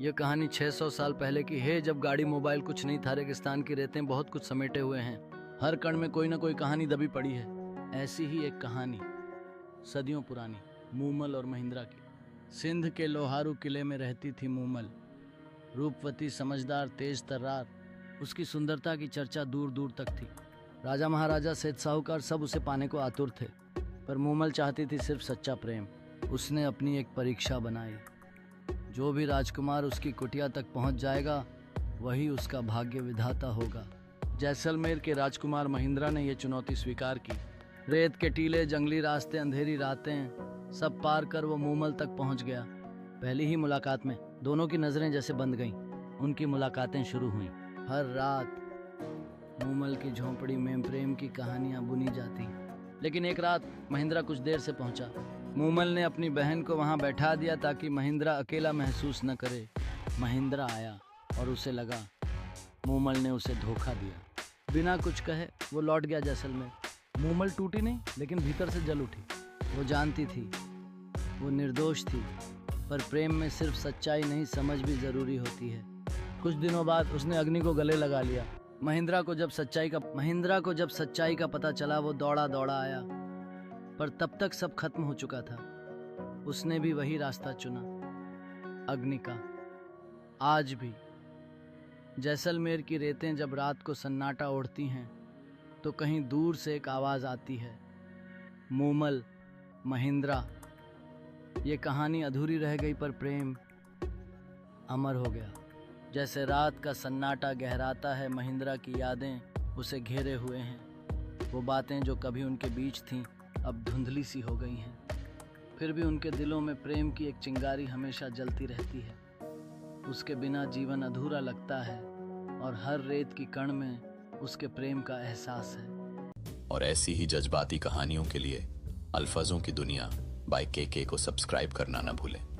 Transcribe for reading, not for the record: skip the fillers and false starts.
ये कहानी 600 साल पहले की है, जब गाड़ी मोबाइल कुछ नहीं था। रेगिस्तान की रेतें बहुत कुछ समेटे हुए हैं। हर कण में कोई ना कोई कहानी दबी पड़ी है। ऐसी ही एक कहानी सदियों पुरानी मूमल और महिंद्रा की। सिंध के लोहारू किले में रहती थी मूमल, रूपवती, समझदार, तेज तर्रार। उसकी सुंदरता की चर्चा दूर दूर तक थी। राजा महाराजा, सेठ साहूकार सब उसे पाने को आतुर थे, पर मूमल चाहती थी सिर्फ सच्चा प्रेम। उसने अपनी एक परीक्षा बनाई। जो भी राजकुमार उसकी कुटिया तक पहुंच जाएगा वही उसका भाग्य विधाता होगा। जैसलमेर के राजकुमार महिंद्रा ने यह चुनौती स्वीकार की। रेत के टीले, जंगली रास्ते, अंधेरी रातें सब पार कर वो मूमल तक पहुंच गया। पहली ही मुलाकात में दोनों की नजरें जैसे बंध गईं। उनकी मुलाकातें शुरू हुईं। हर रात मूमल की झोंपड़ी में प्रेम की कहानियां बुनी जाती। लेकिन एक रात महिंद्रा कुछ देर से पहुंचा। मूमल ने अपनी बहन को वहां बैठा दिया ताकि महिंद्रा अकेला महसूस न करे। महिंद्रा आया और उसे लगा मूमल ने उसे धोखा दिया। बिना कुछ कहे वो लौट गया जैसलमेर। मूमल टूटी नहीं, लेकिन भीतर से जल उठी। वो जानती थी वो निर्दोष थी, पर प्रेम में सिर्फ सच्चाई नहीं, समझ भी जरूरी होती है। कुछ दिनों बाद उसने अग्नि को गले लगा लिया। महिंद्रा को जब सच्चाई का पता चला, वो दौड़ा दौड़ा आया, पर तब तक सब खत्म हो चुका था। उसने भी वही रास्ता चुना, अग्नि का। आज भी जैसलमेर की रेतें जब रात को सन्नाटा ओढ़ती हैं तो कहीं दूर से एक आवाज आती है, मूमल, महिंद्रा। ये कहानी अधूरी रह गई, पर प्रेम अमर हो गया। जैसे रात का सन्नाटा गहराता है, महिंद्रा की यादें उसे घेरे हुए हैं। वो बातें जो कभी उनके बीच थीं अब धुंधली सी हो गई हैं, फिर भी उनके दिलों में प्रेम की एक चिंगारी हमेशा जलती रहती है। उसके बिना जीवन अधूरा लगता है और हर रेत की कण में उसके प्रेम का एहसास है। और ऐसी ही जज्बाती कहानियों के लिए अल्फाजों की दुनिया बाय के को सब्सक्राइब करना न भूलें।